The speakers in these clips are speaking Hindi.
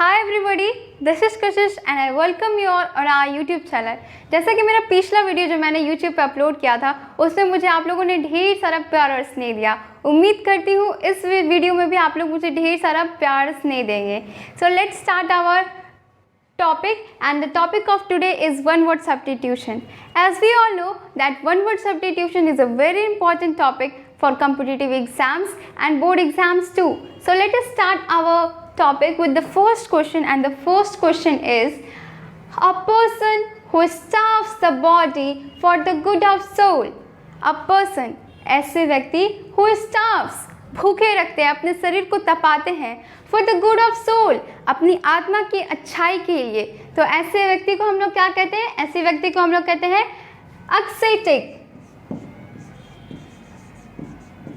Hi everybody, this is Kashish and I welcome you all on our YouTube channel. जैसा कि मेरा पिछला वीडियो जो मैंने यूट्यूब पे अपलोड किया था उसमें मुझे आप लोगों ने ढेर सारा प्यार और स्नेह दिया। उम्मीद करती हूँ इस वीडियो में भी आप लोग मुझे ढेर सारा प्यार और स्नेह देंगे। So let's start our topic, and the topic of today is one word substitution. As we all know that one word substitution is a very important topic for competitive exams and board exams too. So let us start our topic with the first question, and the first question is a person who starves the body for the good of soul. A person, ऐसे व्यक्ति who starves, भूखे रखते हैं, अपने शरीर को तपाते हैं for the good of soul, अपनी आत्मा की अच्छाई के लिए। तो ऐसे व्यक्ति को हम लोग क्या कहते हैं? ऐसे व्यक्ति को हम लोग कहते हैं ascetic।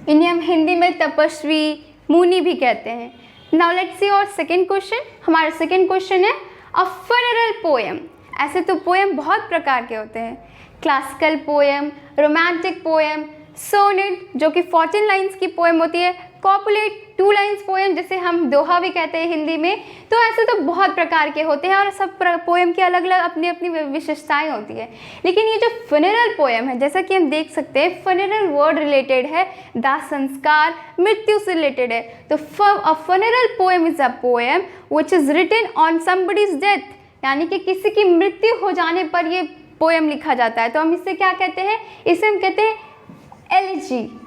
इन्हें हम हिंदी में तपस्वी, मुनि भी कहते हैं। नाउ लेट्स सी और सेकेंड क्वेश्चन। हमारा सेकेंड क्वेश्चन है अ फनरल पोएम। ऐसे तो पोएम बहुत प्रकार के होते हैं, classical poem, romantic poem, sonnet जो कि 14 लाइन्स की पोएम होती है, कॉपुलेट 2 लाइन्स पोएम जिसे हम दोहा भी कहते हैं हिंदी में। तो ऐसे तो बहुत प्रकार के होते हैं और सब पोएम की अलग अलग अपनी अपनी विशेषताएं होती है। लेकिन ये जो फनरल पोएम है, जैसा कि हम देख सकते हैं, फनरल वर्ड रिलेटेड है, दाह संस्कार, मृत्यु से रिलेटेड है। तो a funeral poem is a poem which is written on somebody's death, यानी कि किसी की मृत्यु हो जाने पर ये पोएम लिखा जाता है। तो हम इससे क्या कहते हैं? इसे हम कहते हैं एलिजी।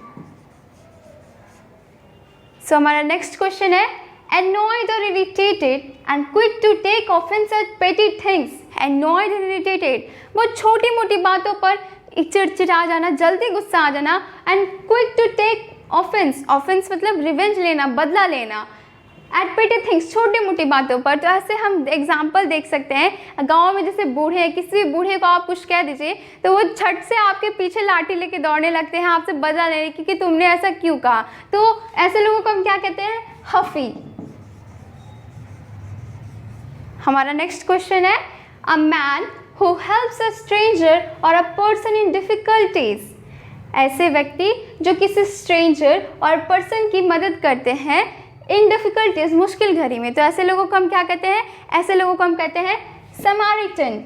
सो हमारा नेक्स्ट क्वेश्चन है annoyed or irritated and quick to take offense at petty things। annoyed or irritated, बहुत छोटी मोटी बातों पर चिड़चिड़ा जाना, जल्दी गुस्सा आ जाना, and quick to take offense, offense मतलब रिवेंज लेना, बदला लेना, एट पेटी थिंग्स, छोटी मोटी बातों पर। तो ऐसे हम एग्जाम्पल देख सकते हैं, गांव में जैसे बूढ़े हैं, किसी भी बूढ़े को आप कुछ कह दीजिए तो वो झट से आपके पीछे लाठी लेके दौड़ने लगते हैं आपसे बदला लेने की कि तुमने ऐसा क्यों कहा। तो ऐसे लोगों को हम क्या कहते हैं? हफी। हमारा नेक्स्ट क्वेश्चन है a man who helps a stranger और अ पर्सन इन डिफिकल्टीज। ऐसे व्यक्ति जो किसी स्ट्रेंजर और पर्सन की मदद करते हैं इन डिफिकल्टीज, मुश्किल घड़ी में। तो ऐसे लोगों को हम क्या कहते हैं? ऐसे लोगों को हम कहते हैं समारिटन।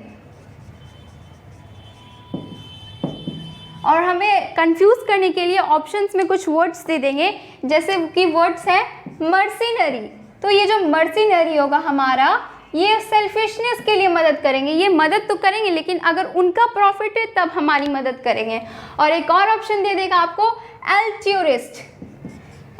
और हमें कंफ्यूज करने के लिए ऑप्शंस में कुछ वर्ड्स दे देंगे, जैसे कि वर्ड्स है मर्सिनरी। तो ये जो मर्सिनरी होगा हमारा, ये सेल्फिशनेस के लिए मदद करेंगे। ये मदद तो करेंगे लेकिन अगर उनका प्रॉफिट है तब हमारी मदद करेंगे। और एक और ऑप्शन दे देगा आपको एल्ट्यूरिस्ट।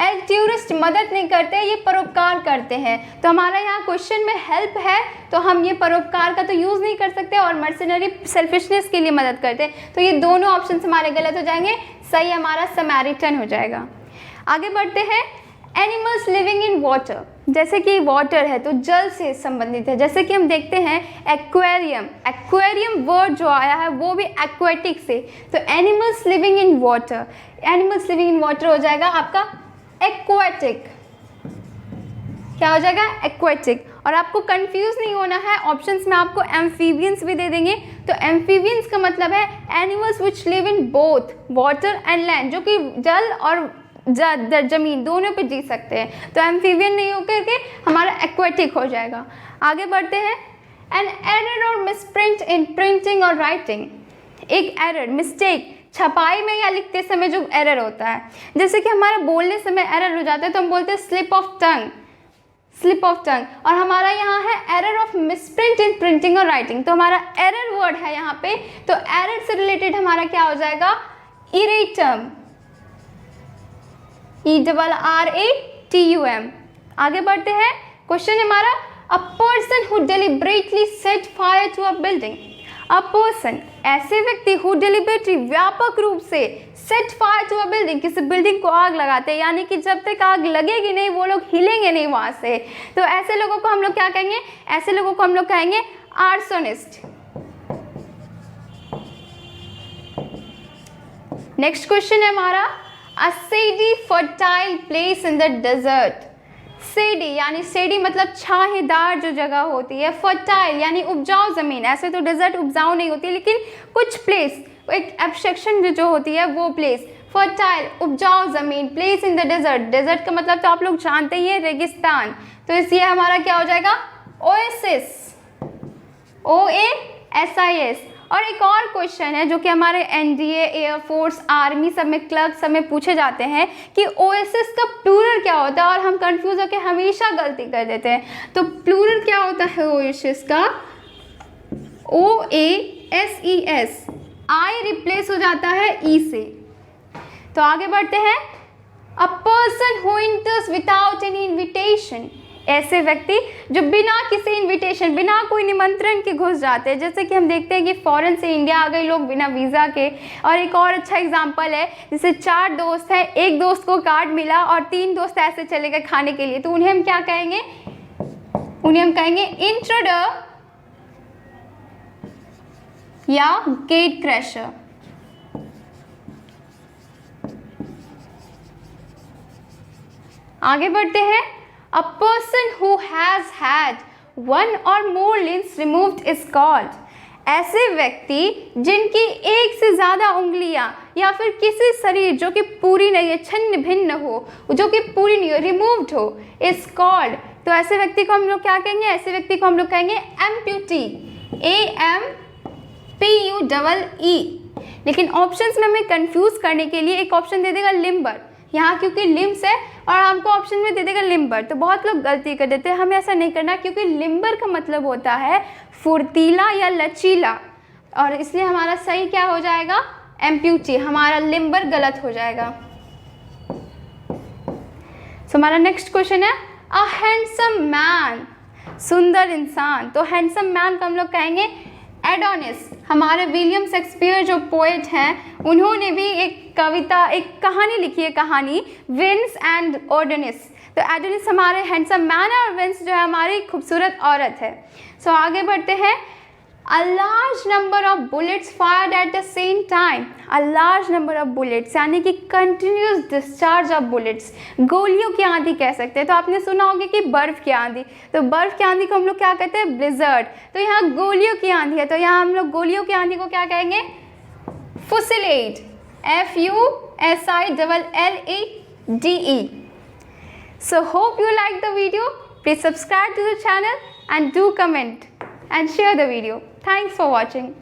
एल्ट्यूरिस्ट मदद नहीं करते, ये परोपकार करते हैं। तो हमारा यहाँ क्वेश्चन में हेल्प है तो हम ये परोपकार का तो यूज़ नहीं कर सकते, और मर्सिनरी सेल्फिशनेस के लिए मदद करते हैं। तो ये दोनों ऑप्शन हमारे गलत हो जाएंगे, सही हमारा समैरिटन हो जाएगा। आगे बढ़ते हैं एनिमल्स लिविंग इन वाटर। जैसे कि वाटर है तो जल से संबंधित है, जैसे कि हम देखते हैं एक्वेरियम। एक्वेरियम वर्ड जो आया है वो भी एक्वेटिक से। तो animals living in water, animals living in water हो जाएगा आपका एक्वेटिक। क्या हो जाएगा? एक्वेटिक। और आपको कंफ्यूज नहीं होना है, ऑप्शंस में आपको एम्फीबियंस भी दे देंगे। तो एम्फीबियंस का मतलब है animals which live in both water and land, जो कि जल और जमीन दोनों पे जी सकते हैं। तो एम्फीबियन नहीं होकर के हमारा एक्वेटिक हो जाएगा। आगे बढ़ते हैं एन एरर और मिसप्रिंट इन प्रिंटिंग और राइटिंग। एक एरर, मिस्टेक, छपाई में या लिखते समय जो एरर होता है, जैसे कि हमारा बोलने समय एरर हो जाता है तो हम बोलते हैं slip of tongue, slip of tongue. और हमारा यहाँ है error of misprint in printing और राइटिंग। तो हमारा एरर वर्ड है यहाँ पे, तो एरर से रिलेटेड हमारा क्या हो जाएगा? इरेटम, ERRATUM। आगे बढ़ते हैं, क्वेश्चन हमारा a person who deliberately set fire to a building. A person, ऐसे व्यक्ति हु डेलिबरेटली, व्यापक रूप से, set fire to a building, किसी बिल्डिंग को आग लगाते हैं, यानी कि जब तक आग लगेगी नहीं वो लोग हिलेंगे नहीं वहाँ से। तो ऐसे लोगों को हम लोग क्या कहेंगे? ऐसे लोगों को हम लोग कहेंगे आर्सोनिस्ट। नेक्स्ट क्वेश्चन है हमारा a shady fertile place in the desert. Shady यानी सेडी मतलब छाहेदार जो जगह होती है, फर्टाइल यानी उपजाऊ ज़मीन। ऐसे तो डेजर्ट उपजाऊ नहीं होती, लेकिन कुछ प्लेस, एक एब्स्ट्रैक्शन जो होती है वो प्लेस, फर्टाइल उपजाऊ ज़मीन, place in the desert. Desert का मतलब तो आप लोग जानते ही हैं, रेगिस्तान। तो इसलिए हमारा क्या हो जाएगा? Oasis, OASIS। और एक और क्वेश्चन है जो कि हमारे एनडीए, एयरफोर्स, आर्मी सब में, क्लर्क सब में पूछे जाते हैं कि ओएसिस का प्लूरल क्या होता है, और हम कंफ्यूज होकर हमेशा गलती कर देते हैं। तो प्लूरल क्या होता है ओएसिस का? OASES, आई रिप्लेस हो जाता है ई से। तो आगे बढ़ते हैं। अ person who enters without any invitation, ऐसे व्यक्ति जो बिना किसी इनविटेशन, बिना कोई निमंत्रण के घुस जाते हैं। जैसे कि हम देखते हैं कि फॉरेन से इंडिया आ गए लोग बिना वीज़ा के। और एक और अच्छा एग्जांपल है, जैसे 4 दोस्त हैं, एक दोस्त को कार्ड मिला और 3 दोस्त ऐसे चले गए खाने के लिए, तो उन्हें हम क्या कहेंगे? उन्हें हम कहेंगे इंट्रूडर या गेट क्रैशर। आगे बढ़ते हैं। A person who has had one or more limbs removed is called, ऐसे व्यक्ति जिनकी एक से ज़्यादा उंगलियां या फिर किसी शरीर जो कि पूरी नहीं है, छिन्न भिन्न हो, जो कि पूरी नहीं हो, रिमूव्ड हो, is called। तो ऐसे व्यक्ति को हम लोग क्या कहेंगे? ऐसे व्यक्ति को हम लोग कहेंगे एम्प्यूटी, AMPUEE। लेकिन ऑप्शंस में हमें कंफ्यूज करने के लिए एक ऑप्शन दे देगा लिम्बर, यहाँ क्योंकि लिम्स है और हमको ऑप्शन में दे देगा लिम्बर, तो बहुत लोग गलती कर देते हैं। हमें ऐसा नहीं करना, क्योंकि लिम्बर का मतलब होता है फुर्तीला या लचीला, और इसलिए हमारा सही क्या हो जाएगा? एम्प्यूटी। हमारा लिम्बर गलत हो जाएगा। सो हमारा नेक्स्ट क्वेश्चन है अ हैंडसम मैन, सुंदर इंसान। तो हैंडसम मैन को हम लोग कहेंगे एडोनिस। हमारे विलियम शेक्सपियर जो पोएट हैं, उन्होंने भी एक कविता, एक कहानी लिखी है, कहानी वेनिस एंड एडोनिस। तो एडोनिस हमारे हैंडसम मैन है और वेनिस जो है हमारी खूबसूरत औरत है। सो आगे बढ़ते हैं। A large number of bullets fired at the same time, a large number of bullets यानी कि continuous discharge of bullets, गोलियों की आंधी कह सकते हैं। तो आपने सुना होगा कि बर्फ़ की आंधी, तो बर्फ़ की आंधी को हम लोग क्या कहते हैं? ब्लिजर्ड। तो यहाँ गोलियों की आंधी है, तो यहाँ हम लोग गोलियों की आंधी को क्या कहेंगे? फुसिलेड, FUSILLADE। So hope you like the video. Please subscribe to the channel and do comment and share the video. Thanks for watching.